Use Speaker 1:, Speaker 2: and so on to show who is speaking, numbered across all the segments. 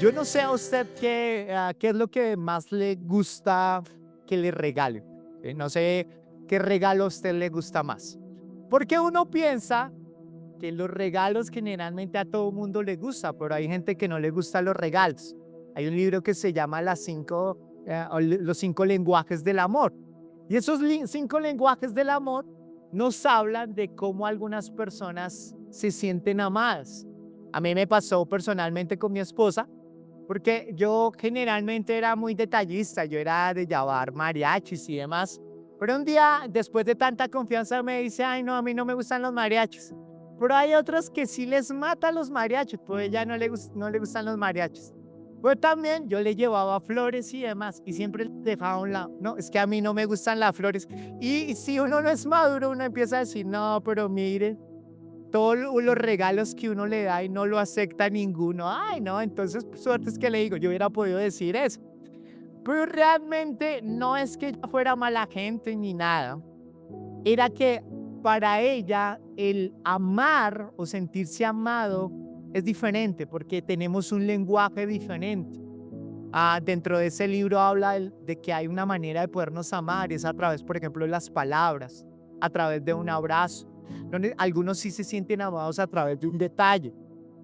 Speaker 1: Yo no sé a usted qué es lo que más le gusta que le regalen. No sé qué regalo a usted le gusta más. Porque uno piensa que los regalos generalmente a todo mundo le gusta, pero hay gente que no le gustan los regalos. Hay un libro que se llama Los 5 lenguajes del amor. Y esos 5 lenguajes del amor nos hablan de cómo algunas personas se sienten amadas. A mí me pasó personalmente con mi esposa, porque yo generalmente era muy detallista, yo era de llevar mariachis y demás. Pero un día, después de tanta confianza, me dice, ay no, a mí no me gustan los mariachis. Pero hay otros que sí les matan los mariachis, pues ella no le gustan los mariachis. Pues también yo le llevaba flores y demás, y siempre les dejaba a un lado. No, es que a mí no me gustan las flores. Y si uno no es maduro, uno empieza a decir, no, pero mire, todos los regalos que uno le da y no lo acepta ninguno. Ay, no, entonces suerte es que le digo, yo hubiera podido decir eso. Pero realmente no es que ella fuera mala gente ni nada. Era que para ella el amar o sentirse amado es diferente porque tenemos un lenguaje diferente. Dentro de ese libro habla de que hay una manera de podernos amar, es a través, por ejemplo, de las palabras, a través de un abrazo. Donde algunos sí se sienten amados a través de un detalle,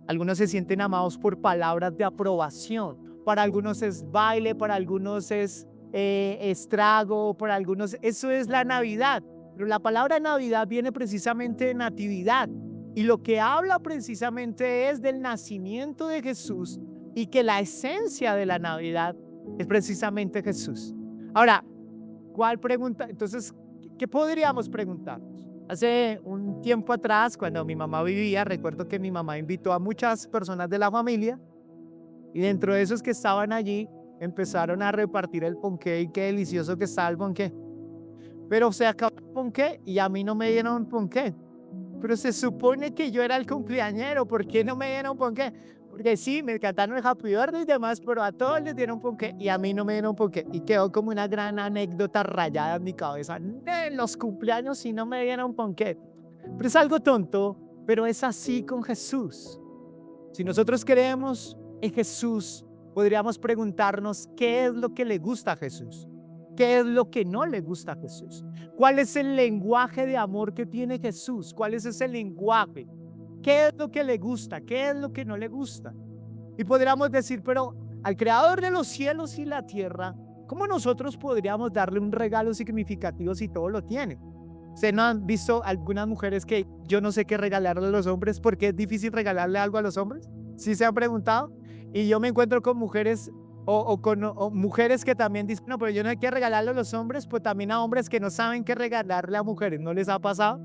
Speaker 1: algunos se sienten amados por palabras de aprobación, para algunos es baile, para algunos es estrago, para algunos eso es la Navidad. Pero la palabra Navidad viene precisamente de natividad y lo que habla precisamente es del nacimiento de Jesús y que la esencia de la Navidad es precisamente Jesús. Ahora, ¿cuál pregunta? Entonces, ¿qué podríamos preguntarnos? Hace un tiempo atrás, cuando mi mamá vivía, recuerdo que mi mamá invitó a muchas personas de la familia y dentro de esos que estaban allí empezaron a repartir el ponqué y qué delicioso que estaba el ponqué. Pero se acabó el ponqué y a mí no me dieron ponqué. Pero se supone que yo era el cumpleañero, ¿por qué no me dieron ponqué? Porque sí, me cantaron el Happy Birthday y demás, pero a todos les dieron ponqué y a mí no me dieron ponqué. Y quedó como una gran anécdota rayada en mi cabeza. De los cumpleaños si no me dieron ponqué. Pero es algo tonto, pero es así con Jesús. Si nosotros creemos en Jesús, podríamos preguntarnos qué es lo que le gusta a Jesús. ¿Qué es lo que no le gusta a Jesús? ¿Cuál es el lenguaje de amor que tiene Jesús? ¿Cuál es ese lenguaje? ¿Qué es lo que le gusta? ¿Qué es lo que no le gusta? Y podríamos decir, pero al creador de los cielos y la tierra, ¿cómo nosotros podríamos darle un regalo significativo si todo lo tiene? ¿Ustedes no han visto algunas mujeres que yo no sé qué regalarle a los hombres porque es difícil regalarle algo a los hombres? ¿Sí se han preguntado? Y yo me encuentro con mujeres o mujeres que también dicen, no, pero yo no hay que regalarle a los hombres, pues también a hombres que no saben qué regalarle a mujeres, ¿no les ha pasado?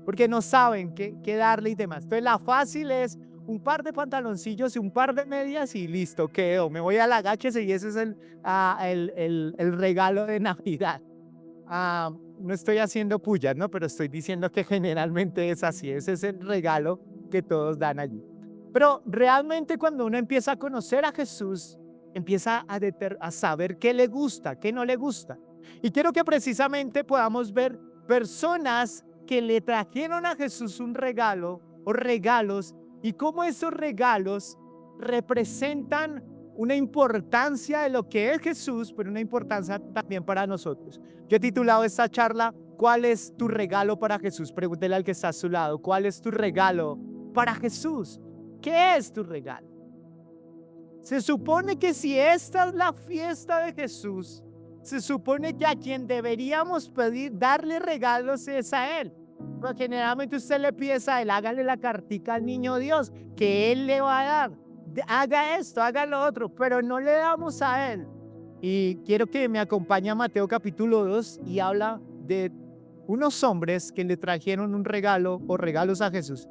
Speaker 1: Porque no saben qué darle y demás. Entonces la fácil es un par de pantaloncillos y un par de medias y listo, quedó. Me voy a la gáchese y ese es el regalo de Navidad. No estoy haciendo puya, ¿no? Pero estoy diciendo que generalmente es así, ese es el regalo que todos dan allí. Pero realmente cuando uno empieza a conocer a Jesús, empieza a saber qué le gusta, qué no le gusta. Y quiero que precisamente podamos ver personas que le trajeron a Jesús un regalo o regalos y cómo esos regalos representan una importancia de lo que es Jesús, pero una importancia también para nosotros. Yo he titulado esta charla, ¿cuál es tu regalo para Jesús? Pregúntele al que está a su lado, ¿cuál es tu regalo para Jesús? ¿Qué es tu regalo? Se supone que si esta es la fiesta de Jesús, se supone que a quien deberíamos pedir, darle regalos es a Él. Porque generalmente usted le pide a Él, hágale la cartica al niño Dios, que Él le va a dar. Haga esto, haga lo otro, pero no le damos a Él. Y quiero que me acompañe a Mateo capítulo 2 y habla de unos hombres que le trajeron un regalo o regalos a Jesús.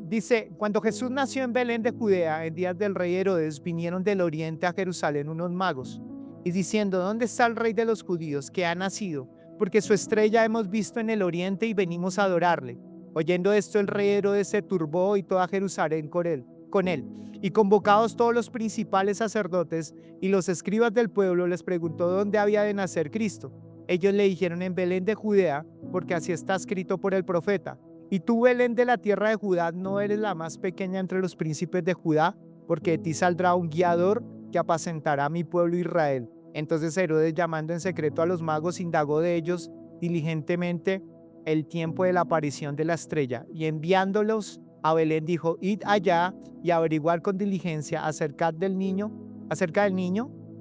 Speaker 1: Dice, cuando Jesús nació en Belén de Judea, en días del rey Herodes, vinieron del oriente a Jerusalén unos magos, y diciendo, ¿dónde está el rey de los judíos que ha nacido? Porque su estrella hemos visto en el oriente y venimos a adorarle. Oyendo esto, el rey Herodes se turbó y toda Jerusalén con él. Y convocados todos los principales sacerdotes y los escribas del pueblo, les preguntó dónde había de nacer Cristo. Ellos le dijeron, en Belén de Judea, porque así está escrito por el profeta. Y tú, Belén de la tierra de Judá, no eres la más pequeña entre los príncipes de Judá, porque de ti saldrá un guiador que apacentará a mi pueblo Israel. Entonces Herodes, llamando en secreto a los magos, indagó de ellos diligentemente el tiempo de la aparición de la estrella, y enviándolos a Belén dijo: id allá y averiguar con diligencia acerca del niño,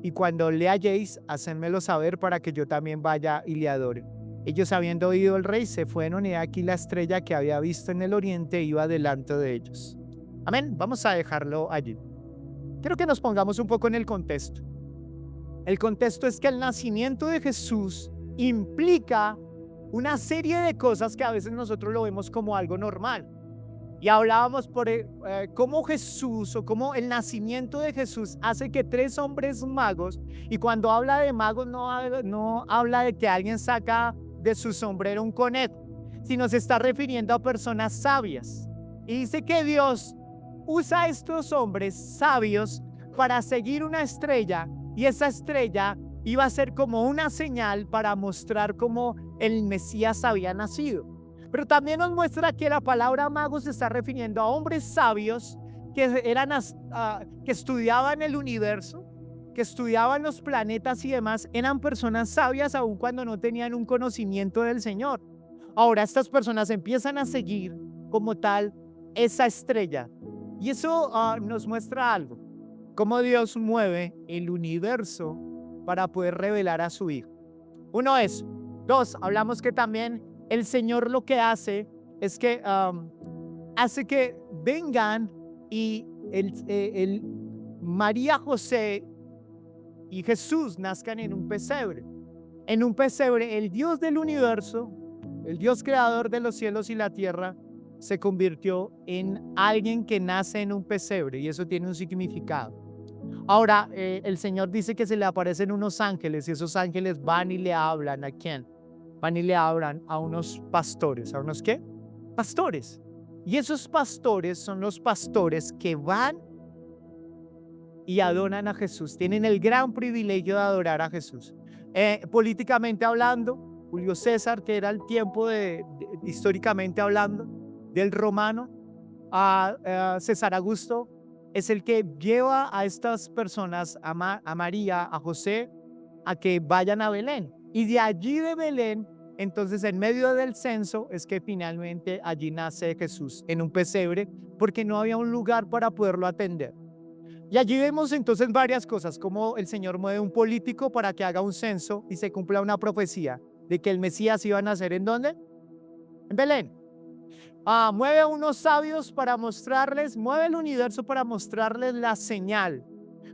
Speaker 1: y cuando le halléis, hacedmelo saber para que yo también vaya y le adore. Ellos, habiendo oído al rey, se fueron, y aquí la estrella que había visto en el oriente iba delante de ellos. Amén. Vamos a dejarlo allí. Quiero que nos pongamos un poco en el contexto. El contexto es que el nacimiento de Jesús implica una serie de cosas que a veces nosotros lo vemos como algo normal. Y hablábamos por cómo Jesús, o cómo el nacimiento de Jesús hace que 3 hombres magos, y cuando habla de magos no habla de que alguien saca de su sombrero un conejo, sino se está refiriendo a personas sabias. Y dice que Dios usa a estos hombres sabios para seguir una estrella, y esa estrella iba a ser como una señal para mostrar cómo el Mesías había nacido. Pero también nos muestra que la palabra magos se está refiriendo a hombres sabios que estudiaban el universo, que estudiaban los planetas y demás. Eran personas sabias aun cuando no tenían un conocimiento del Señor. Ahora estas personas empiezan a seguir como tal esa estrella, y eso nos muestra algo: cómo Dios mueve el universo para poder revelar a su Hijo. Uno, eso. 2, hablamos que también el Señor lo que hace es que hace que vengan, y María, José y Jesús nazcan en un pesebre. En un pesebre, el Dios del universo, el Dios creador de los cielos y la tierra, se convirtió en alguien que nace en un pesebre, y eso tiene un significado. Ahora, el Señor dice que se le aparecen unos ángeles, y esos ángeles van y le hablan. ¿A quién? Van y le hablan a unos pastores. ¿A unos qué? Pastores. Y esos pastores son los pastores que van y adoran a Jesús. Tienen el gran privilegio de adorar a Jesús. Políticamente hablando, Julio César, que era el tiempo históricamente hablando, del romano, a César Augusto, es el que lleva a estas personas, a María, a José, a que vayan a Belén. Y de allí de Belén, entonces en medio del censo, es que finalmente allí nace Jesús en un pesebre, porque no había un lugar para poderlo atender. Y allí vemos entonces varias cosas, como el Señor mueve un político para que haga un censo y se cumpla una profecía de que el Mesías iba a nacer. ¿En dónde? En Belén. Mueve a unos sabios para mostrarles, mueve el universo para mostrarles la señal.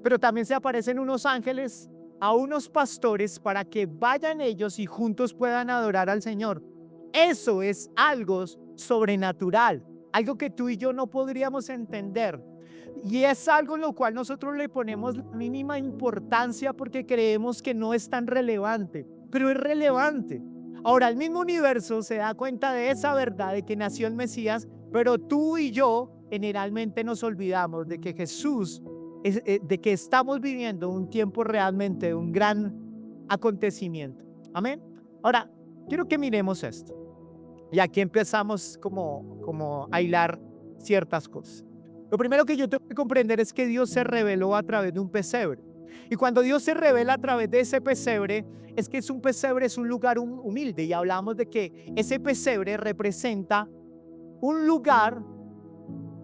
Speaker 1: Pero también se aparecen unos ángeles a unos pastores para que vayan ellos y juntos puedan adorar al Señor. Eso es algo sobrenatural, algo que tú y yo no podríamos entender. Y es algo en lo cual nosotros le ponemos la mínima importancia porque creemos que no es tan relevante, pero es relevante. Ahora, el mismo universo se da cuenta de esa verdad, de que nació el Mesías, pero tú y yo generalmente nos olvidamos de que Jesús, de que estamos viviendo un tiempo realmente de un gran acontecimiento. Amén. Ahora, quiero que miremos esto. Y aquí empezamos como a hilar ciertas cosas. Lo primero que yo tengo que comprender es que Dios se reveló a través de un pesebre. Y cuando Dios se revela a través de ese pesebre, es que un pesebre es un lugar humilde. Y hablamos de que ese pesebre representa un lugar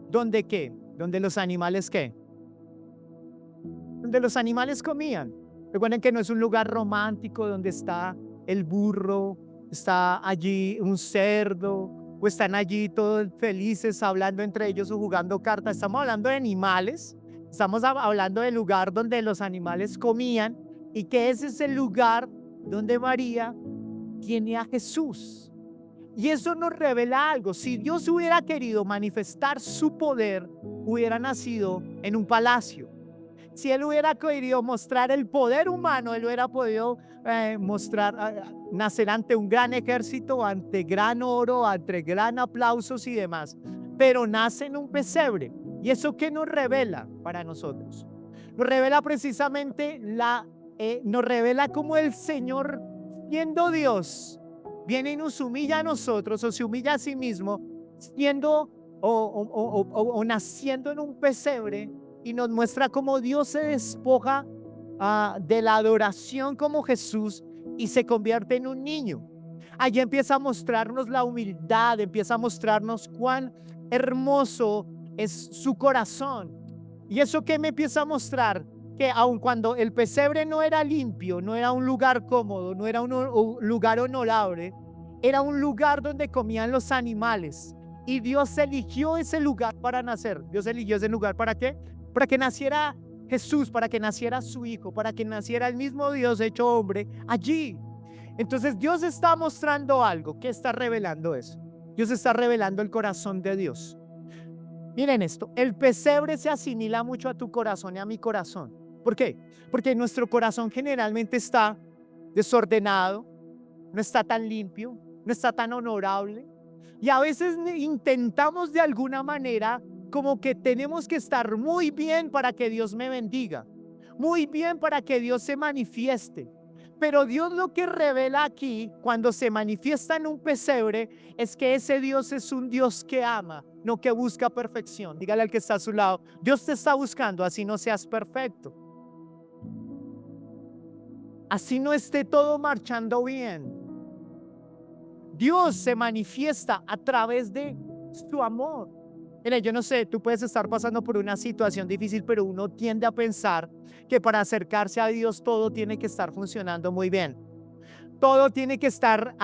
Speaker 1: donde ¿qué? Donde los animales ¿qué? Donde los animales comían. Recuerden que no es un lugar romántico donde está el burro, está allí un cerdo, o están allí todos felices hablando entre ellos o jugando cartas. Estamos hablando de animales. Estamos hablando del lugar donde los animales comían, y que ese es el lugar donde María tiene a Jesús. Y eso nos revela algo. Si Dios hubiera querido manifestar su poder, hubiera nacido en un palacio. Si Él hubiera querido mostrar el poder humano, Él hubiera podido nacer ante un gran ejército, ante gran oro, ante gran aplausos y demás. Pero nace en un pesebre. ¿Y eso qué nos revela para nosotros? Nos revela precisamente nos revela cómo el Señor, siendo Dios, viene y nos humilla a nosotros, o se humilla a sí mismo, siendo o naciendo en un pesebre, y nos muestra cómo Dios se despoja de la adoración como Jesús y se convierte en un niño. Allí empieza a mostrarnos la humildad, empieza a mostrarnos cuán hermoso es su corazón. ¿Y eso qué me empieza a mostrar? Que aun cuando el pesebre no era limpio, no era un lugar cómodo, no era un lugar honorable, era un lugar donde comían los animales. Y Dios eligió ese lugar para nacer. Dios eligió ese lugar ¿para qué? Para que naciera Jesús, para que naciera su Hijo, para que naciera el mismo Dios hecho hombre allí. Entonces Dios está mostrando algo. ¿Qué está revelando eso? Dios está revelando el corazón de Dios. Miren esto, el pesebre se asimila mucho a tu corazón y a mi corazón. ¿Por qué? Porque nuestro corazón generalmente está desordenado, no está tan limpio, no está tan honorable. Y a veces intentamos de alguna manera como que tenemos que estar muy bien para que Dios me bendiga, muy bien para que Dios se manifieste. Pero Dios lo que revela aquí, cuando se manifiesta en un pesebre, es que ese Dios es un Dios que ama, no que busca perfección. Dígale al que está a su lado, Dios te está buscando, así no seas perfecto. Así no esté todo marchando bien. Dios se manifiesta a través de su amor. Mira, yo no sé, tú puedes estar pasando por una situación difícil, pero uno tiende a pensar que para acercarse a Dios todo tiene que estar funcionando muy bien. Todo tiene que estar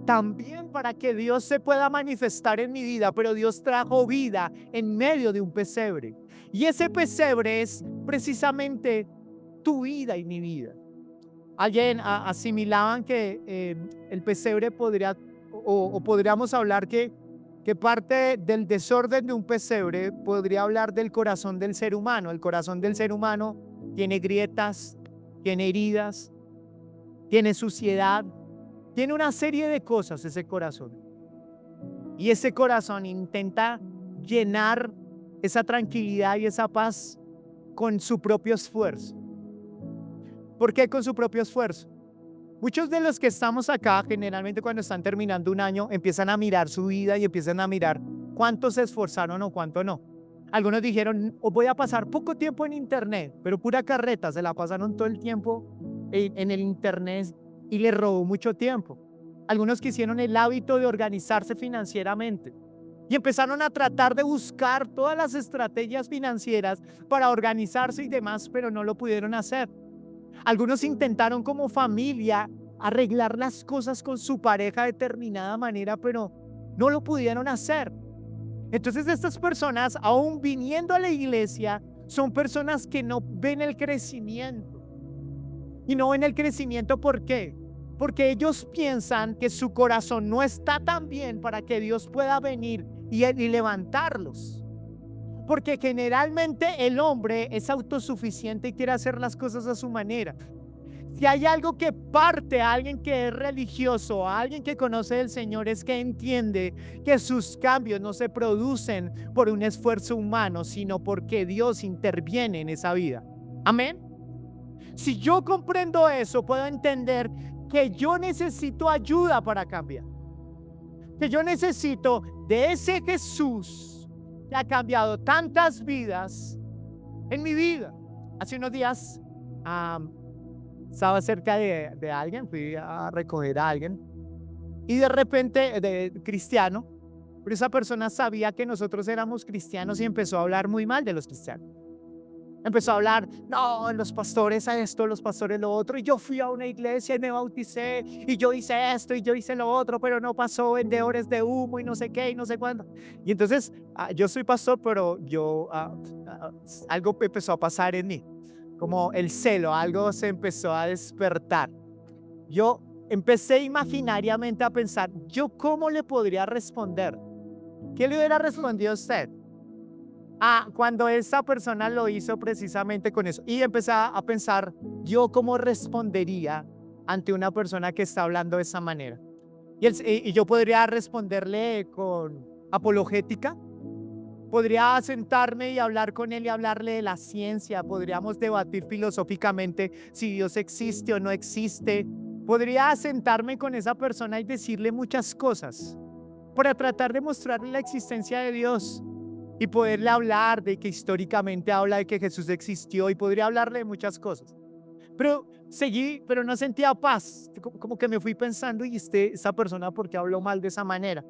Speaker 1: tan bien para que Dios se pueda manifestar en mi vida, pero Dios trajo vida en medio de un pesebre. Y ese pesebre es precisamente tu vida y mi vida. Alguien asimilaban que el pesebre podría, o podríamos hablar que parte del desorden de un pesebre podría hablar del corazón del ser humano. El corazón del ser humano tiene grietas, tiene heridas, tiene suciedad, tiene una serie de cosas ese corazón. Y ese corazón intenta llenar esa tranquilidad y esa paz con su propio esfuerzo. ¿Por qué con su propio esfuerzo? Muchos de los que estamos acá, generalmente cuando están terminando un año, empiezan a mirar su vida y empiezan a mirar cuánto se esforzaron o cuánto no. Algunos dijeron, voy a pasar poco tiempo en internet, pero pura carreta, se la pasaron todo el tiempo en el internet y les robó mucho tiempo. Algunos quisieron el hábito de organizarse financieramente y empezaron a tratar de buscar todas las estrategias financieras para organizarse y demás, pero no lo pudieron hacer. Algunos intentaron como familia arreglar las cosas con su pareja de determinada manera, pero no lo pudieron hacer. Entonces estas personas, aún viniendo a la iglesia, son personas que no ven el crecimiento. Y no ven el crecimiento, ¿por qué? Porque ellos piensan que su corazón no está tan bien para que Dios pueda venir y levantarlos. Porque generalmente el hombre es autosuficiente y quiere hacer las cosas a su manera. Si hay algo que parte a alguien que es religioso, a alguien que conoce del Señor, es que entiende que sus cambios no se producen por un esfuerzo humano, sino porque Dios interviene en esa vida. Amén. Si yo comprendo eso, puedo entender que yo necesito ayuda para cambiar. Que yo necesito de ese Jesús que ha cambiado tantas vidas en mi vida. Hace unos días estaba cerca de alguien, fui a recoger a alguien y de repente, cristiano, pero esa persona sabía que nosotros éramos cristianos y empezó a hablar muy mal de los cristianos. Empezó a hablar, no, los pastores a esto, los pastores lo otro, y yo fui a una iglesia y me bauticé, y yo hice esto, y yo hice lo otro, pero no pasó, vendedores de humo, y no sé qué, y no sé cuándo. Y entonces, yo soy pastor, pero algo empezó a pasar en mí, como el celo, algo se empezó a despertar. Yo empecé imaginariamente a pensar, ¿yo cómo le podría responder? ¿Qué le hubiera respondido a usted? Cuando esa persona lo hizo precisamente con eso. Y empecé a pensar, ¿yo cómo respondería ante una persona que está hablando de esa manera? Y yo podría responderle con apologética. Podría sentarme y hablar con él y hablarle de la ciencia. Podríamos debatir filosóficamente si Dios existe o no existe. Podría sentarme con esa persona y decirle muchas cosas para tratar de mostrarle la existencia de Dios. y poderle hablar de que históricamente habla de que Jesús existió y podría hablarle de muchas cosas. Pero seguí, pero no sentía paz. Como que me fui pensando, y esa persona, ¿por qué habló mal de esa manera?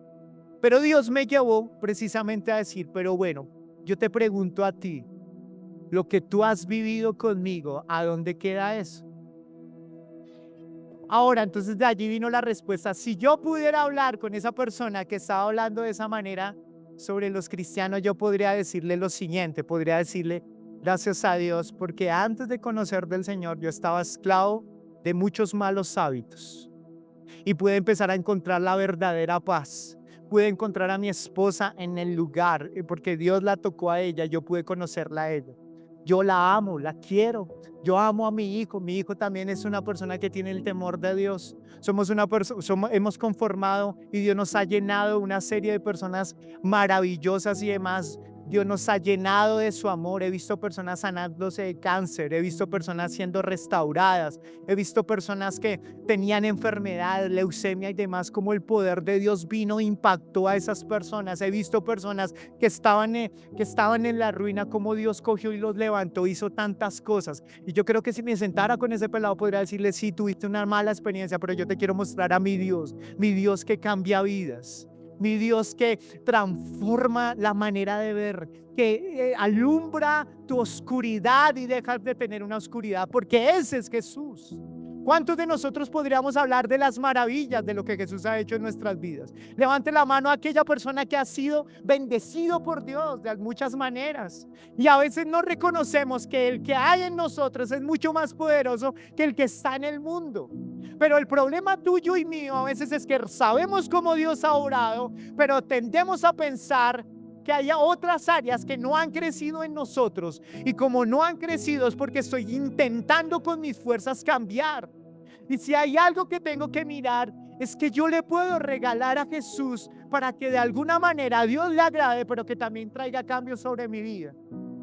Speaker 1: Pero Dios me llevó precisamente a decir, pero bueno, yo te pregunto a ti, lo que tú has vivido conmigo, ¿a dónde queda eso? Ahora, entonces de allí vino la respuesta. Si yo pudiera hablar con esa persona que estaba hablando de esa manera sobre los cristianos, yo podría decirle lo siguiente, podría decirle, gracias a Dios, porque antes de conocer del Señor, yo estaba esclavo de muchos malos hábitos y pude empezar a encontrar la verdadera paz. Pude encontrar a mi esposa en el lugar, porque Dios la tocó a ella, yo pude conocerla a ella. Yo la amo, la quiero. Yo amo a mi hijo también es una persona que tiene el temor de Dios. Hemos conformado y Dios nos ha llenado una serie de personas maravillosas y demás. Dios nos ha llenado de su amor. He visto personas sanándose de cáncer, he visto personas siendo restauradas, he visto personas que tenían enfermedad, leucemia y demás, como el poder de Dios vino e impactó a esas personas. He visto personas que estaban en la ruina, como Dios cogió y los levantó, hizo tantas cosas. Y yo creo que si me sentara con ese pelado podría decirle, sí, tuviste una mala experiencia, pero yo te quiero mostrar a mi Dios que cambia vidas. Mi Dios que transforma la manera de ver, que alumbra tu oscuridad y dejas de tener una oscuridad, porque ese es Jesús. ¿Cuántos de nosotros podríamos hablar de las maravillas de lo que Jesús ha hecho en nuestras vidas? Levante la mano a aquella persona que ha sido bendecido por Dios de muchas maneras. Y a veces no reconocemos que el que hay en nosotros es mucho más poderoso que el que está en el mundo. Pero el problema tuyo y mío a veces es que sabemos cómo Dios ha obrado, pero tendemos a pensar que haya otras áreas que no han crecido en nosotros, y como no han crecido es porque estoy intentando con mis fuerzas cambiar. Y si hay algo que tengo que mirar, es que yo le puedo regalar a Jesús para que de alguna manera a Dios le agrade, pero que también traiga cambios sobre mi vida.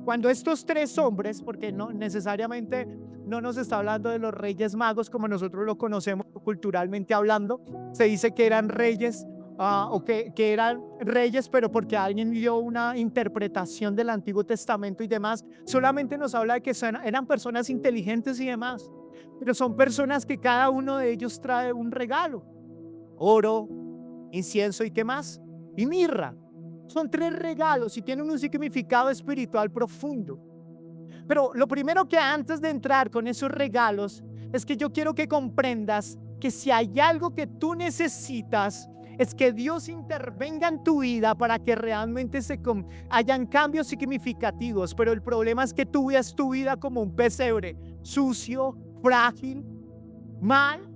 Speaker 1: Cuando estos tres hombres, porque no necesariamente no nos está hablando de los reyes magos como nosotros lo conocemos culturalmente hablando, se dice que eran reyes, o que eran reyes, pero porque alguien dio una interpretación del Antiguo Testamento y demás. Solamente nos habla de que eran personas inteligentes y demás, pero son personas que cada uno de ellos trae un regalo: oro, incienso y ¿qué más? Y mirra. Son tres regalos y tienen un significado espiritual profundo. Pero lo primero, que antes de entrar con esos regalos, es que yo quiero que comprendas que si hay algo que tú necesitas, es que Dios intervenga en tu vida para que realmente hayan cambios significativos. Pero el problema es que tú veas tu vida como un pesebre, sucio, frágil, mal,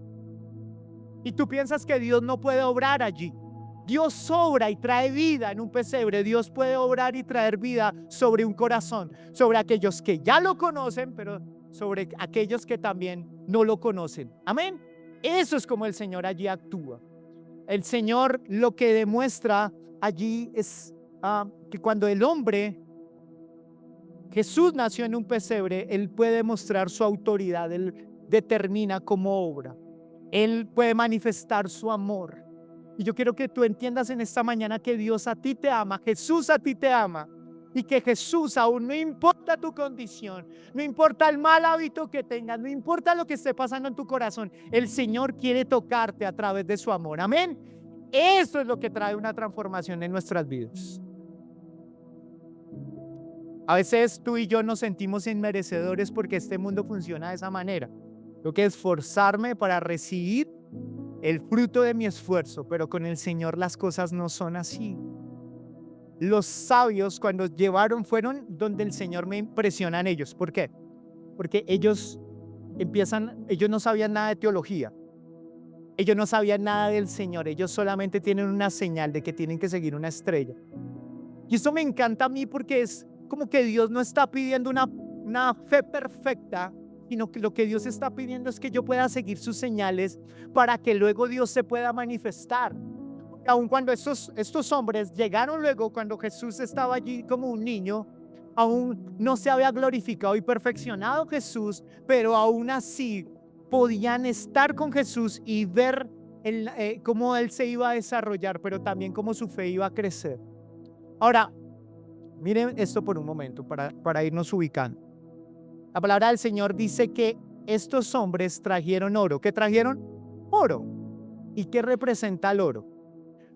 Speaker 1: y tú piensas que Dios no puede obrar allí. Dios obra y trae vida en un pesebre. Dios puede obrar y traer vida sobre un corazón, sobre aquellos que ya lo conocen, pero sobre aquellos que también no lo conocen. Amén. Eso es como el Señor allí actúa. El Señor lo que demuestra allí es que cuando el hombre, Jesús, nació en un pesebre, Él puede mostrar su autoridad. Él determina cómo obra. Él puede manifestar su amor. Y yo quiero que tú entiendas en esta mañana que Dios a ti te ama, Jesús a ti te ama, y que Jesús, aún no importa tu condición, no importa el mal hábito que tengas, no importa lo que esté pasando en tu corazón, el Señor quiere tocarte a través de su amor. Amén. Eso es lo que trae una transformación en nuestras vidas. A veces tú y yo nos sentimos inmerecedores porque este mundo funciona de esa manera. Tengo que esforzarme para recibir el fruto de mi esfuerzo, pero con el Señor las cosas no son así. Los sabios, cuando fueron donde el Señor, me impresionan ellos. ¿Por qué? Porque ellos no sabían nada de teología. Ellos no sabían nada del Señor. Ellos solamente tienen una señal de que tienen que seguir una estrella. Y esto me encanta a mí, porque es como que Dios no está pidiendo una fe perfecta, sino que lo que Dios está pidiendo es que yo pueda seguir sus señales para que luego Dios se pueda manifestar. Aun cuando estos hombres llegaron luego, cuando Jesús estaba allí como un niño, aún no se había glorificado y perfeccionado Jesús, pero aún así podían estar con Jesús y ver cómo Él se iba a desarrollar, pero también cómo su fe iba a crecer. Ahora, Miren esto por un momento para irnos ubicando. La palabra del Señor dice que estos hombres trajeron oro. ¿Qué trajeron? Oro. ¿Y qué representa el oro?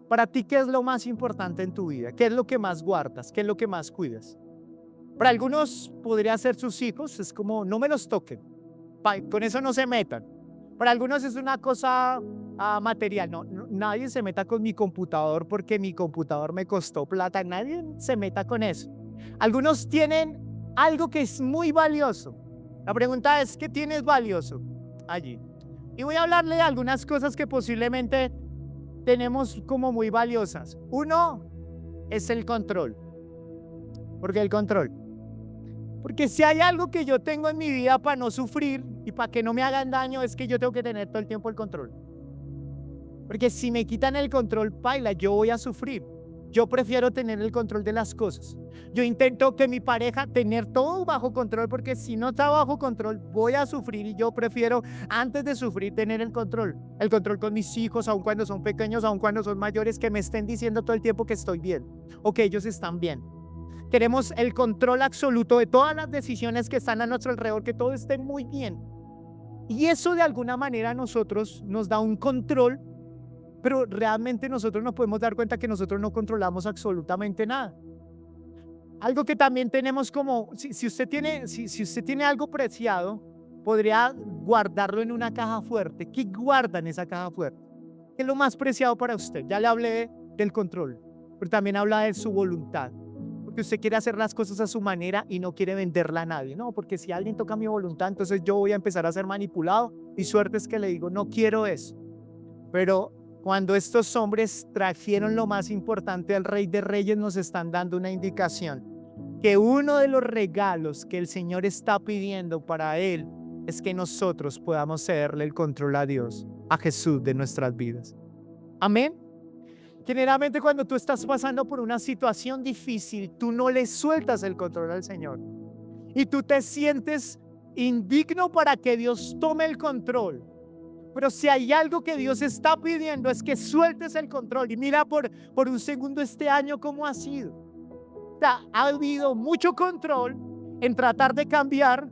Speaker 1: Para ti, ¿qué es lo más importante en tu vida? ¿Qué es lo que más guardas? ¿Qué es lo que más cuidas? Para algunos podría ser sus hijos, es como no me los toquen, con eso no se metan. Para algunos es una cosa material, nadie se meta con mi computador porque mi computador me costó plata, nadie se meta con eso. Algunos tienen algo que es muy valioso. La pregunta es, ¿qué tienes valioso allí? Y voy a hablarle de algunas cosas que posiblemente tenemos como muy valiosas. Uno es el control. ¿Por qué el control? Porque si hay algo que yo tengo en mi vida para no sufrir y para que no me hagan daño, es que yo tengo que tener todo el tiempo el control. Porque si me quitan el control, paila, yo voy a sufrir. Yo prefiero tener el control de las cosas. Yo intento que mi pareja tener todo bajo control, porque si no está bajo control, voy a sufrir, y yo prefiero, antes de sufrir, tener el control. El control con mis hijos, aun cuando son pequeños, aun cuando son mayores, que me estén diciendo todo el tiempo que estoy bien o que ellos están bien. Queremos el control absoluto de todas las decisiones que están a nuestro alrededor, que todo esté muy bien. Y eso de alguna manera a nosotros nos da un control, pero realmente nosotros nos podemos dar cuenta que nosotros no controlamos absolutamente nada. Algo que también tenemos como, si usted tiene algo preciado, podría guardarlo en una caja fuerte. ¿Qué guarda en esa caja fuerte? ¿Qué es lo más preciado para usted? Ya le hablé del control, pero también habla de su voluntad. Porque usted quiere hacer las cosas a su manera y no quiere venderla a nadie. No, porque si alguien toca mi voluntad, entonces yo voy a empezar a ser manipulado, y suerte es que le digo, no quiero eso. Pero cuando estos hombres trajeron lo más importante al Rey de Reyes, nos están dando una indicación, que uno de los regalos que el Señor está pidiendo para Él es que nosotros podamos cederle el control a Dios, a Jesús, de nuestras vidas. Amén. Generalmente cuando tú estás pasando por una situación difícil, tú no le sueltas el control al Señor y tú te sientes indigno para que Dios tome el control. Pero si hay algo que Dios está pidiendo, es que sueltes el control. Y mira por un segundo este año cómo ha sido. O sea, ha habido mucho control en tratar de cambiar,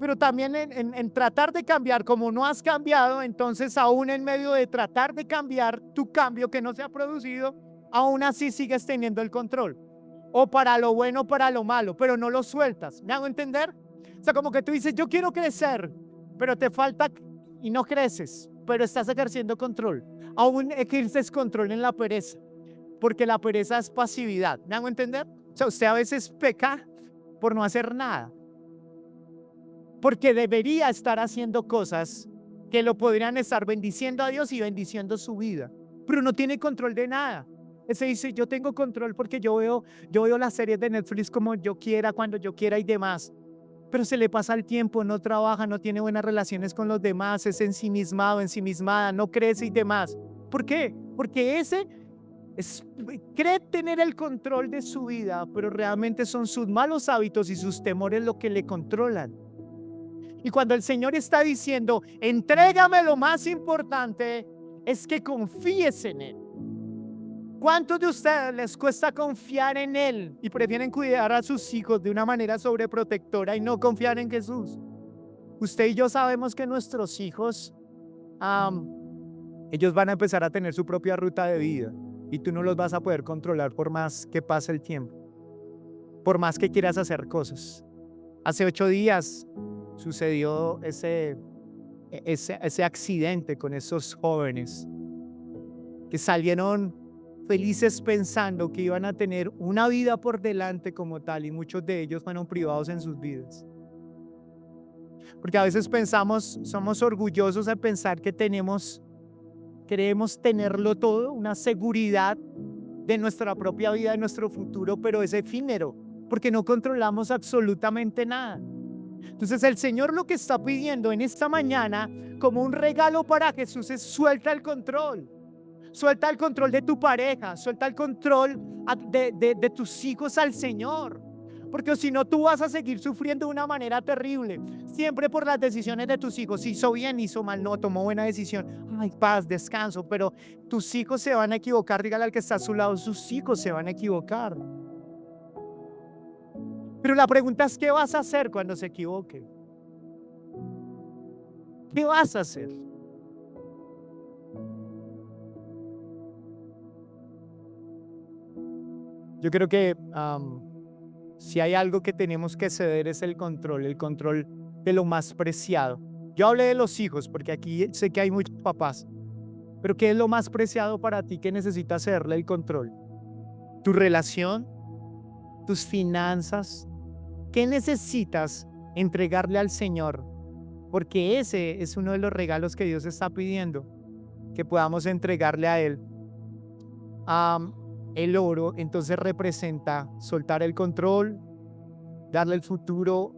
Speaker 1: pero también en tratar de cambiar como no has cambiado. Entonces aún en medio de tratar de cambiar tu cambio que no se ha producido, aún así sigues teniendo el control, o para lo bueno o para lo malo, pero no lo sueltas. ¿Me hago entender? O sea, como que tú dices, yo quiero crecer, pero te falta y no creces, pero estás ejerciendo control. Aún ejerces control en la pereza, porque la pereza es pasividad. ¿Me hago entender? O sea, usted a veces peca por no hacer nada, porque debería estar haciendo cosas que lo podrían estar bendiciendo a Dios y bendiciendo su vida, pero no tiene control de nada. Ese dice, yo tengo control porque yo veo las series de Netflix como yo quiera, cuando yo quiera y demás, pero se le pasa el tiempo, no trabaja, no tiene buenas relaciones con los demás, es ensimismado, ensimismada, no crece y demás. ¿Por qué? Porque cree tener el control de su vida, pero realmente son sus malos hábitos y sus temores lo que le controlan. Y cuando el Señor está diciendo, entrégame lo más importante, es que confíes en Él. ¿Cuántos de ustedes les cuesta confiar en Él y prefieren cuidar a sus hijos de una manera sobreprotectora y no confiar en Jesús? Usted y yo sabemos que nuestros hijos, ellos van a empezar a tener su propia ruta de vida y tú no los vas a poder controlar por más que pase el tiempo, por más que quieras hacer cosas. Hace 8 días sucedió ese accidente con esos jóvenes que salieron felices pensando que iban a tener una vida por delante como tal, y muchos de ellos fueron privados en sus vidas. Porque a veces pensamos, somos orgullosos de pensar que queremos tenerlo todo, una seguridad de nuestra propia vida, de nuestro futuro, pero es efímero, porque no controlamos absolutamente nada. Entonces el Señor lo que está pidiendo en esta mañana como un regalo para Jesús es suelta el control. Suelta el control de tu pareja, suelta el control de tus hijos al Señor. Porque si no, tú vas a seguir sufriendo de una manera terrible, siempre por las decisiones de tus hijos. Hizo bien, hizo mal, no, tomó buena decisión. Ay, paz, descanso, pero tus hijos se van a equivocar. Dígale al que está a su lado, sus hijos se van a equivocar. Pero la pregunta es, ¿qué vas a hacer cuando se equivoque? ¿Qué vas a hacer? Yo creo que si hay algo que tenemos que ceder es el control de lo más preciado. Yo hablé de los hijos porque aquí sé que hay muchos papás, pero ¿qué es lo más preciado para ti que necesitas cederle el control? ¿Tu relación? ¿Tus finanzas? ¿Qué necesitas entregarle al Señor? Porque ese es uno de los regalos que Dios está pidiendo, que podamos entregarle a Él. El oro entonces representa soltar el control, darle el futuro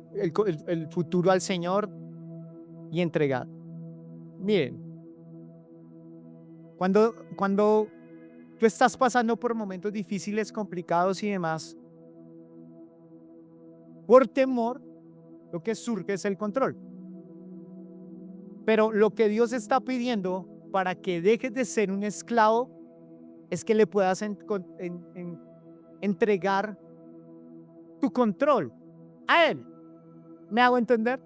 Speaker 1: al Señor y entregar. Miren, cuando tú estás pasando por momentos difíciles, complicados y demás, por temor, lo que surge es el control. Pero lo que Dios está pidiendo para que dejes de ser un esclavo es que le puedas entregar tu control a Él. ¿Me hago entender?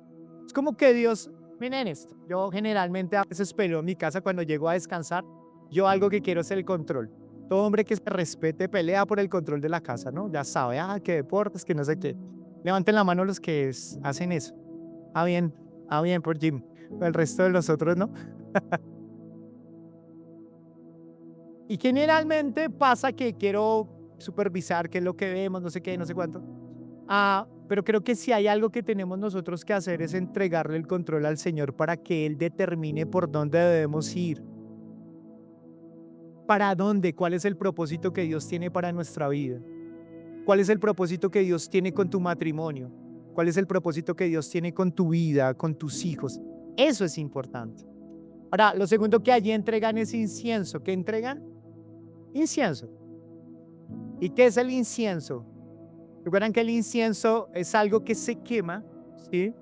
Speaker 1: Es como que Dios, miren esto, yo generalmente a veces peleo en mi casa cuando llego a descansar, yo algo que quiero es el control. Todo hombre que se respete pelea por el control de la casa, ¿no? Ya sabe, que deportes, que no sé qué. Levanten la mano los que hacen eso. Bien por Jim. El resto de los otros, ¿no? Y generalmente pasa que quiero supervisar qué es lo que vemos, no sé qué, no sé cuánto. Pero creo que si hay algo que tenemos nosotros que hacer es entregarle el control al Señor para que Él determine por dónde debemos ir. ¿Para dónde? ¿Cuál es el propósito que Dios tiene para nuestra vida? ¿Cuál es el propósito que Dios tiene con tu matrimonio? ¿Cuál es el propósito que Dios tiene con tu vida, con tus hijos? Eso es importante. Ahora, lo segundo que allí entregan es incienso. ¿Qué entregan? Incienso. ¿Y qué es el incienso? Recuerdan que el incienso es algo que se quema, ¿sí?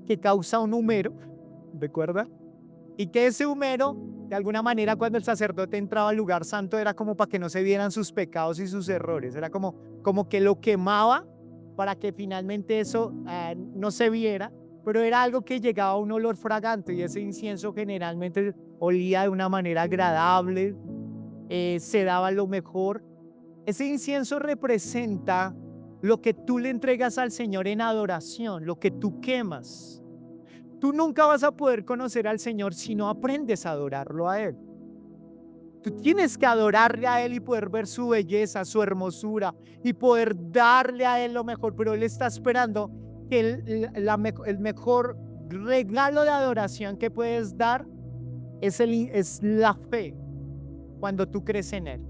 Speaker 1: Que causa un humero, ¿recuerda? Y que ese humero, de alguna manera, cuando el sacerdote entraba al lugar santo, era como para que no se vieran sus pecados y sus errores. Era como que lo quemaba para que finalmente eso no se viera, pero era algo que llegaba a un olor fragante y ese incienso generalmente olía de una manera agradable, se daba lo mejor. Ese incienso representa lo que tú le entregas al Señor en adoración, lo que tú quemas. Tú nunca vas a poder conocer al Señor si no aprendes a adorarlo a Él. Tú tienes que adorarle a Él y poder ver su belleza, su hermosura y poder darle a Él lo mejor, pero Él está esperando que el mejor regalo de adoración que puedes dar es la fe cuando tú crees en Él.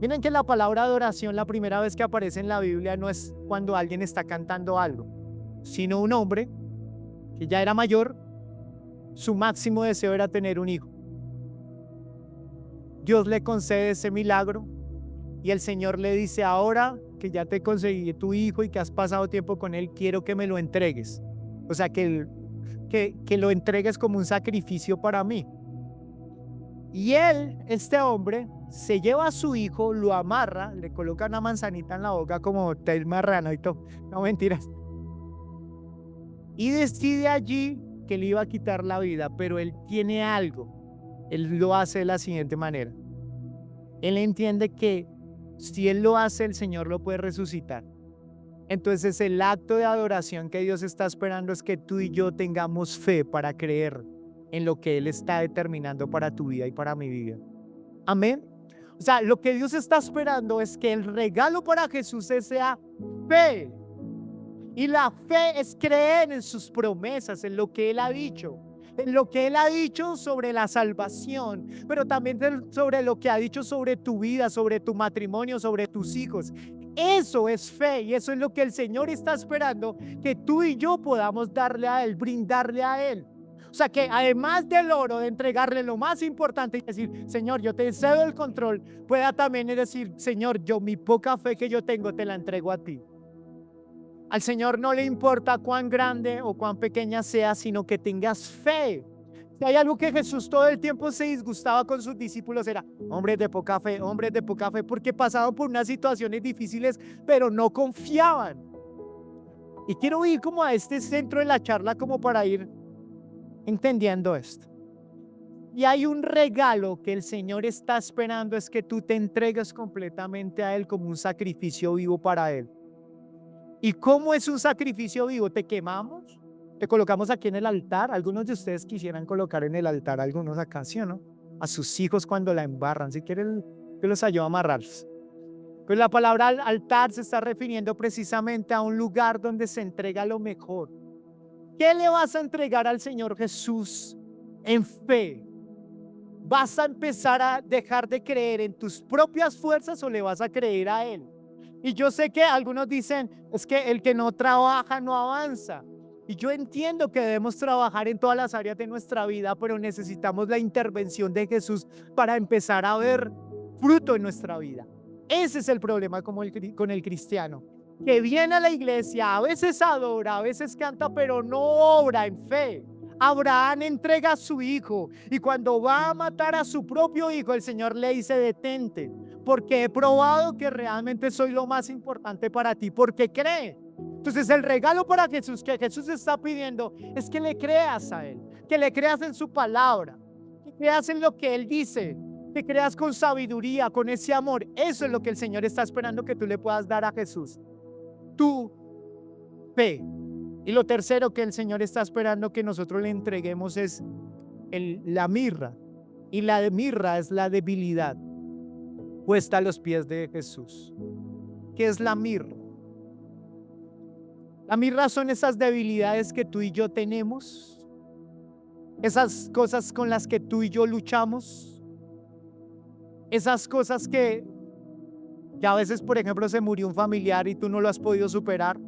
Speaker 1: Miren que la palabra adoración, la primera vez que aparece en la Biblia no es cuando alguien está cantando algo, sino un hombre que ya era mayor, su máximo deseo era tener un hijo. Dios le concede ese milagro y el Señor le dice: ahora que ya te conseguí tu hijo y que has pasado tiempo con él, quiero que me lo entregues. O sea, que lo entregues como un sacrificio para mí. Y este hombre, se lleva a su hijo, lo amarra, le coloca una manzanita en la boca como Tel Marrano y todo. No, mentiras. Y decide allí que le iba a quitar la vida, pero él tiene algo. Él lo hace de la siguiente manera. Él entiende que si él lo hace, el Señor lo puede resucitar. Entonces el acto de adoración que Dios está esperando es que tú y yo tengamos fe para creer en lo que Él está determinando para tu vida y para mi vida. Amén. O sea, lo que Dios está esperando es que el regalo para Jesús sea fe. Y la fe es creer en sus promesas, en lo que Él ha dicho. En lo que Él ha dicho sobre la salvación, pero también sobre lo que ha dicho sobre tu vida, sobre tu matrimonio, sobre tus hijos. Eso es fe y eso es lo que el Señor está esperando que tú y yo podamos darle a Él, brindarle a Él. O sea que además del oro, de entregarle lo más importante y decir: Señor, yo te cedo el control, pueda también decir: Señor, mi poca fe que yo tengo te la entrego a ti. Al Señor no le importa cuán grande o cuán pequeña sea, sino que tengas fe. Si hay algo que Jesús todo el tiempo se disgustaba con sus discípulos era hombres de poca fe, porque pasaban por unas situaciones difíciles, pero no confiaban. Y quiero ir como a este centro de la charla como para ir entendiendo esto. Y hay un regalo que el Señor está esperando, es que tú te entregues completamente a Él como un sacrificio vivo para Él. ¿Y cómo es un sacrificio vivo? ¿Te quemamos? ¿Te colocamos aquí en el altar? Algunos de ustedes quisieran colocar en el altar a algunos acá, ¿sí o no? A sus hijos cuando la embarran, si quieren que los ayude a amarrarlos. Pues la palabra altar se está refiriendo precisamente a un lugar donde se entrega lo mejor. ¿Qué le vas a entregar al Señor Jesús en fe? ¿Vas a empezar a dejar de creer en tus propias fuerzas o le vas a creer a Él? Y yo sé que algunos dicen, es que el que no trabaja no avanza. Y yo entiendo que debemos trabajar en todas las áreas de nuestra vida, pero necesitamos la intervención de Jesús para empezar a ver fruto en nuestra vida. Ese es el problema con el cristiano, que viene a la iglesia, a veces adora, a veces canta, pero no obra en fe. Abraham entrega a su hijo y cuando va a matar a su propio hijo, el Señor le dice, detente, porque he probado que realmente soy lo más importante para ti, porque cree. Entonces el regalo para Jesús que Jesús está pidiendo es que le creas a Él, que le creas en su palabra, que creas en lo que Él dice, que creas con sabiduría, con ese amor. Eso es lo que el Señor está esperando que tú le puedas dar a Jesús. Tu fe. Y lo tercero que el Señor está esperando que nosotros le entreguemos es la mirra. Y la mirra es la debilidad puesta a los pies de Jesús. ¿Qué es la mirra? La mirra son esas debilidades que tú y yo tenemos, esas cosas con las que tú y yo luchamos, esas cosas que a veces, por ejemplo, se murió un familiar y tú no lo has podido superar.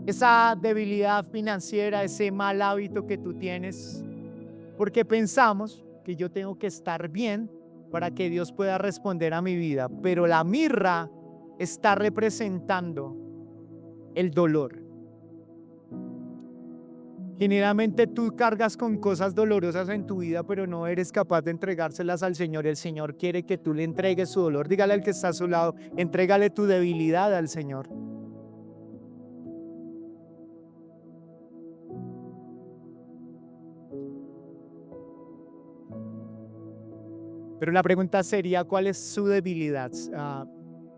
Speaker 1: Esa debilidad financiera, ese mal hábito que tú tienes, porque pensamos que yo tengo que estar bien para que Dios pueda responder a mi vida, pero la mirra está representando el dolor. Generalmente tú cargas con cosas dolorosas en tu vida, pero no eres capaz de entregárselas al Señor. El Señor quiere que tú le entregues su dolor. Dígale al que está a su lado, entrégale tu debilidad al Señor. Pero la pregunta sería, ¿cuál es su debilidad?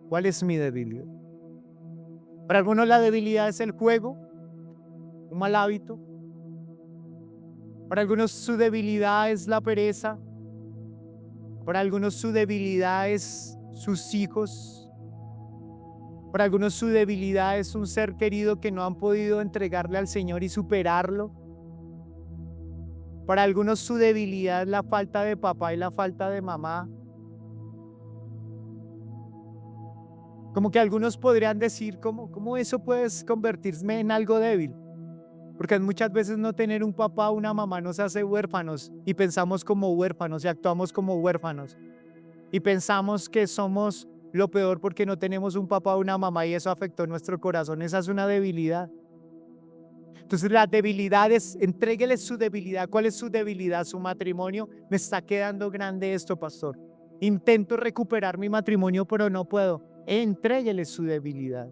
Speaker 1: ¿Cuál es mi debilidad? Para algunos la debilidad es el juego, un mal hábito. Para algunos su debilidad es la pereza. Para algunos su debilidad es sus hijos. Para algunos su debilidad es un ser querido que no han podido entregarle al Señor y superarlo. Para algunos su debilidad es la falta de papá y la falta de mamá. Como que algunos podrían decir, ¿cómo eso puede convertirme en algo débil? Porque muchas veces no tener un papá o una mamá nos hace huérfanos y pensamos como huérfanos y actuamos como huérfanos. Y pensamos que somos lo peor porque no tenemos un papá o una mamá y eso afectó nuestro corazón. Esa es una debilidad. Entonces la debilidad es, entréguele su debilidad. ¿Cuál es su debilidad? Su matrimonio. Me está quedando grande esto, pastor. Intento recuperar mi matrimonio, pero no puedo. Entréguele su debilidad.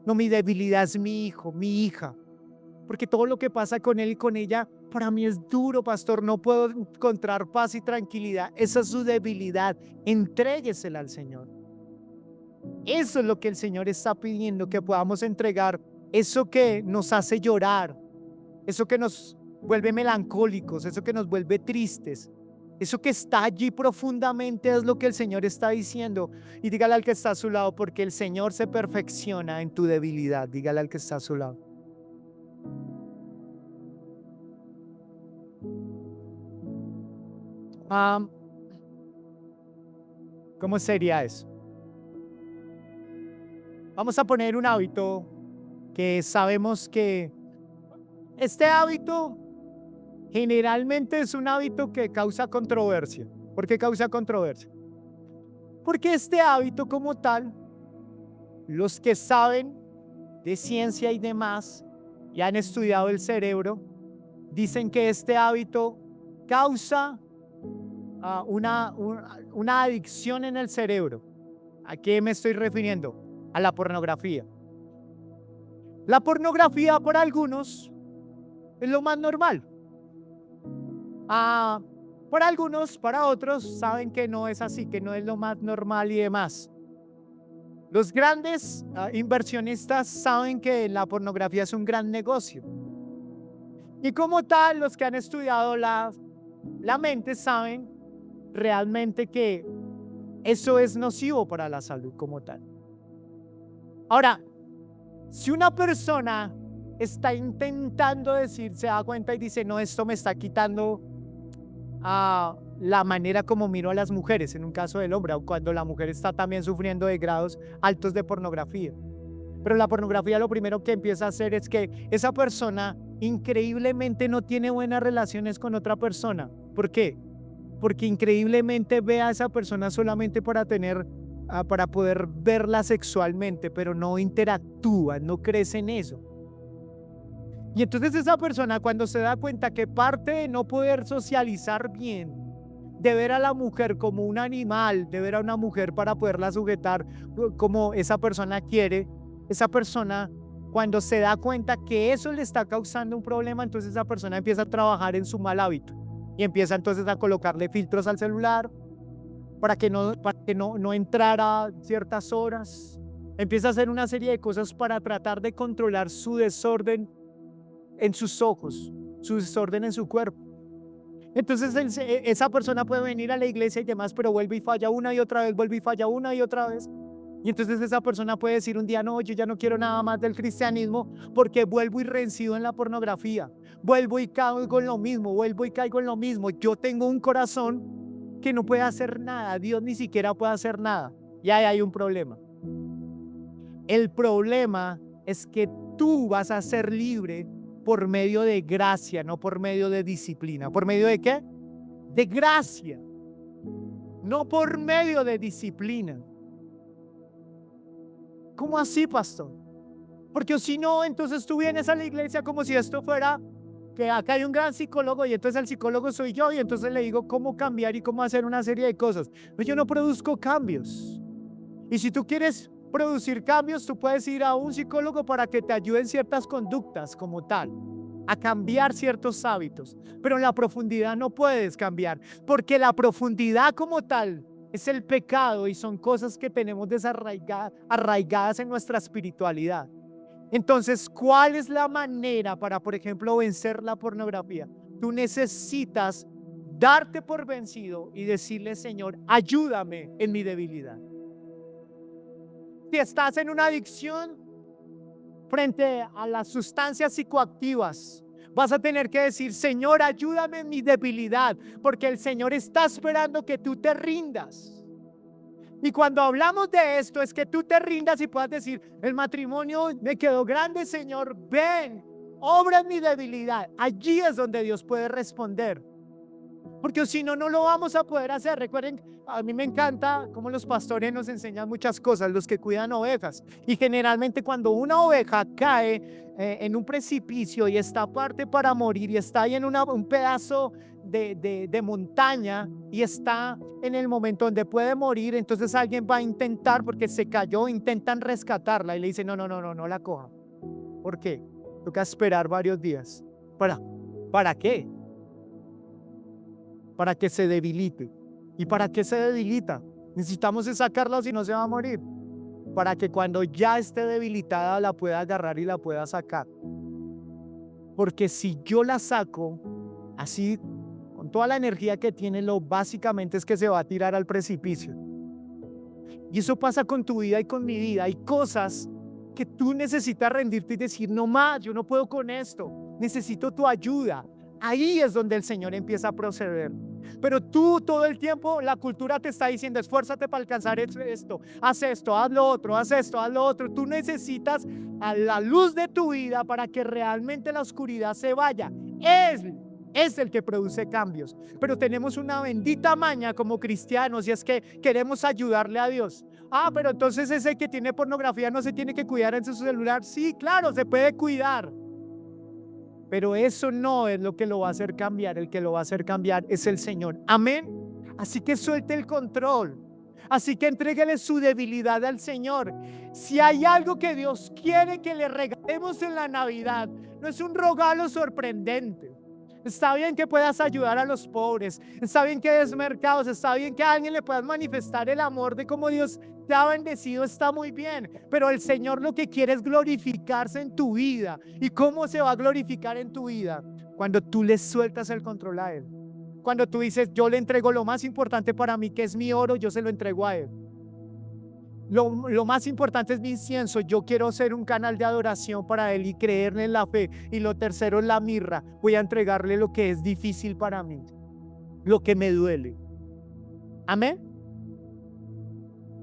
Speaker 1: No, mi debilidad es mi hijo, mi hija. Porque todo lo que pasa con él y con ella, para mí es duro, pastor. No puedo encontrar paz y tranquilidad. Esa es su debilidad. Entréguesela al Señor. Eso es lo que el Señor está pidiendo, que podamos entregar. Eso que nos hace llorar, eso que nos vuelve melancólicos, eso que nos vuelve tristes, eso que está allí profundamente es lo que el Señor está diciendo. Y dígale al que está a su lado, porque el Señor se perfecciona en tu debilidad. Dígale al que está a su lado. ¿Cómo sería eso? Vamos a poner un hábito que sabemos que este hábito generalmente es un hábito que causa controversia. ¿Por qué causa controversia? Porque este hábito como tal, los que saben de ciencia y demás y han estudiado el cerebro, dicen que este hábito causa una adicción en el cerebro. ¿A qué me estoy refiriendo? A la pornografía. La pornografía para algunos es lo más normal. Para algunos, para otros, saben que no es así, que no es lo más normal y demás. Los grandes inversionistas saben que la pornografía es un gran negocio. Y como tal, los que han estudiado la mente saben realmente que eso es nocivo para la salud como tal. Ahora, si una persona está intentando decir, se da cuenta y dice, no, esto me está quitando la manera como miro a las mujeres, en un caso del hombre, o cuando la mujer está también sufriendo de grados altos de pornografía. Pero la pornografía lo primero que empieza a hacer es que esa persona increíblemente no tiene buenas relaciones con otra persona. ¿Por qué? Porque increíblemente ve a esa persona solamente para poder verla sexualmente, pero no interactúa, no crece en eso. Y entonces esa persona, cuando se da cuenta que parte de no poder socializar bien, de ver a la mujer como un animal, de ver a una mujer para poderla sujetar como esa persona quiere, esa persona, cuando se da cuenta que eso le está causando un problema, entonces esa persona empieza a trabajar en su mal hábito y empieza entonces a colocarle filtros al celular para que no entrara ciertas horas. Empieza a hacer una serie de cosas para tratar de controlar su desorden en sus ojos, su desorden en su cuerpo. Entonces esa persona puede venir a la iglesia y demás, pero vuelve y falla una y otra vez, vuelve y falla una y otra vez. Y entonces esa persona puede decir un día, no, yo ya no quiero nada más del cristianismo porque vuelvo y reincido en la pornografía, vuelvo y caigo en lo mismo, vuelvo y caigo en lo mismo. Yo tengo un corazón que no puede hacer nada, Dios ni siquiera puede hacer nada. Y ahí hay un problema. El problema es que tú vas a ser libre por medio de gracia, no por medio de disciplina. ¿Por medio de qué? De gracia, no por medio de disciplina. ¿Cómo así, pastor? Porque si no, entonces tú vienes a la iglesia como si esto fuera que acá hay un gran psicólogo y entonces el psicólogo soy yo y entonces le digo cómo cambiar y cómo hacer una serie de cosas. Pero yo no produzco cambios. Y si tú quieres producir cambios, tú puedes ir a un psicólogo para que te ayude en ciertas conductas como tal, a cambiar ciertos hábitos. Pero en la profundidad no puedes cambiar, porque la profundidad como tal es el pecado y son cosas que tenemos arraigadas en nuestra espiritualidad. Entonces, ¿cuál es la manera para, por ejemplo, vencer la pornografía? Tú necesitas darte por vencido y decirle, Señor, ayúdame en mi debilidad. Si estás en una adicción frente a las sustancias psicoactivas, vas a tener que decir, Señor, ayúdame en mi debilidad, porque el Señor está esperando que tú te rindas. Y cuando hablamos de esto, es que tú te rindas y puedas decir, el matrimonio me quedó grande, Señor, ven, obra en mi debilidad. Allí es donde Dios puede responder. Porque si no, no lo vamos a poder hacer. Recuerden, a mí me encanta cómo los pastores nos enseñan muchas cosas, los que cuidan ovejas. Y generalmente cuando una oveja cae en un precipicio y está aparte para morir y está ahí en un pedazo de montaña y está en el momento donde puede morir, entonces alguien va a intentar, porque se cayó, intentan rescatarla y le dicen, no la coja. ¿Por qué? Toca esperar varios días. ¿Para qué? Para que se debilite. ¿Y para qué se debilita? Necesitamos sacarla, si no se va a morir. Para que cuando ya esté debilitada la pueda agarrar y la pueda sacar. Porque si yo la saco así, con toda la energía que tiene, lo básicamente es que se va a tirar al precipicio. Y eso pasa con tu vida y con mi vida. Hay cosas que tú necesitas rendirte y decir, no más, yo no puedo con esto. Necesito tu ayuda. Ahí es donde el Señor empieza a proceder. Pero tú todo el tiempo, la cultura te está diciendo, esfuérzate para alcanzar esto, haz esto, haz lo otro, haz esto, haz lo otro. Tú necesitas a la luz de tu vida para que realmente la oscuridad se vaya. Es el que produce cambios. Pero tenemos una bendita maña como cristianos y es que queremos ayudarle a Dios. Pero entonces ese que tiene pornografía no se tiene que cuidar en su celular. Sí, claro, se puede cuidar. Pero eso no es lo que lo va a hacer cambiar. El que lo va a hacer cambiar es el Señor. Amén. Así que suelte el control. Así que entréguele su debilidad al Señor. Si hay algo que Dios quiere que le regalemos en la Navidad, no es un regalo sorprendente. Está bien que puedas ayudar a los pobres, está bien que des mercados, está bien que a alguien le puedas manifestar el amor de cómo Dios te ha bendecido, está muy bien. Pero el Señor lo que quiere es glorificarse en tu vida. ¿Y cómo se va a glorificar en tu vida? Cuando tú le sueltas el control a Él. Cuando tú dices, yo le entrego lo más importante para mí, que es mi oro, yo se lo entrego a Él. Lo más importante es mi incienso. Yo quiero ser un canal de adoración para Él y creerle en la fe. Y lo tercero es la mirra. Voy a entregarle lo que es difícil para mí, lo que me duele. Amén.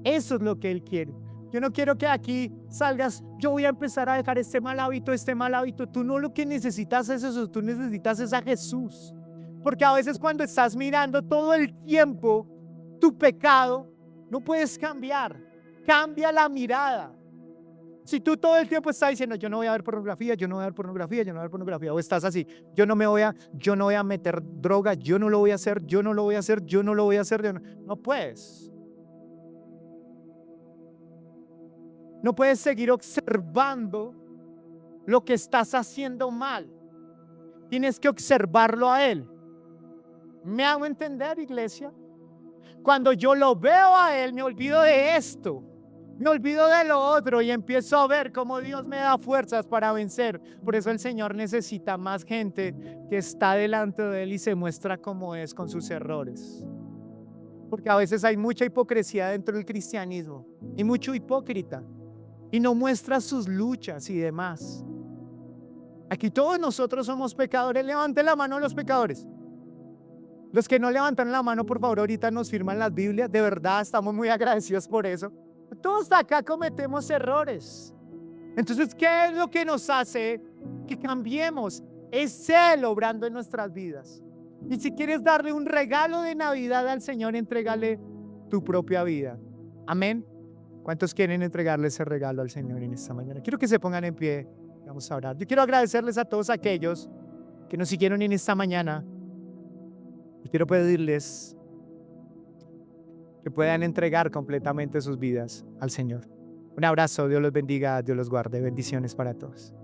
Speaker 1: Eso es lo que Él quiere. Yo no quiero que aquí salgas, yo voy a empezar a dejar este mal hábito, este mal hábito. Tú no, lo que necesitas es eso, tú necesitas es a Jesús. Porque a veces cuando estás mirando todo el tiempo tu pecado, no puedes cambiar. Cambia la mirada. Si tú todo el tiempo estás diciendo, yo no voy a ver pornografía, yo no voy a ver pornografía, yo no voy a ver pornografía, o estás así, yo no voy a meter droga, yo no lo voy a hacer, yo no lo voy a hacer, yo no lo voy a hacer, no puedes. No puedes seguir observando lo que estás haciendo mal. Tienes que observarlo a Él. ¿Me hago entender, iglesia? Cuando yo lo veo a Él, me olvido de esto. Me olvido de lo otro y empiezo a ver cómo Dios me da fuerzas para vencer. Por eso el Señor necesita más gente que está delante de Él y se muestra como es con sus errores. Porque a veces hay mucha hipocresía dentro del cristianismo y mucho hipócrita y no muestra sus luchas y demás. Aquí todos nosotros somos pecadores. Levanten la mano los pecadores. Los que no levantan la mano, por favor, ahorita nos firman las Biblias. De verdad, estamos muy agradecidos por eso. Todos acá cometemos errores. Entonces, ¿qué es lo que nos hace que cambiemos? Es Él obrando en nuestras vidas. Y si quieres darle un regalo de Navidad al Señor, entrégale tu propia vida. Amén. ¿Cuántos quieren entregarle ese regalo al Señor en esta mañana? Quiero que se pongan en pie. Vamos a orar. Yo quiero agradecerles a todos aquellos que nos siguieron en esta mañana. Y quiero pedirles que puedan entregar completamente sus vidas al Señor. Un abrazo, Dios los bendiga, Dios los guarde. Bendiciones para todos.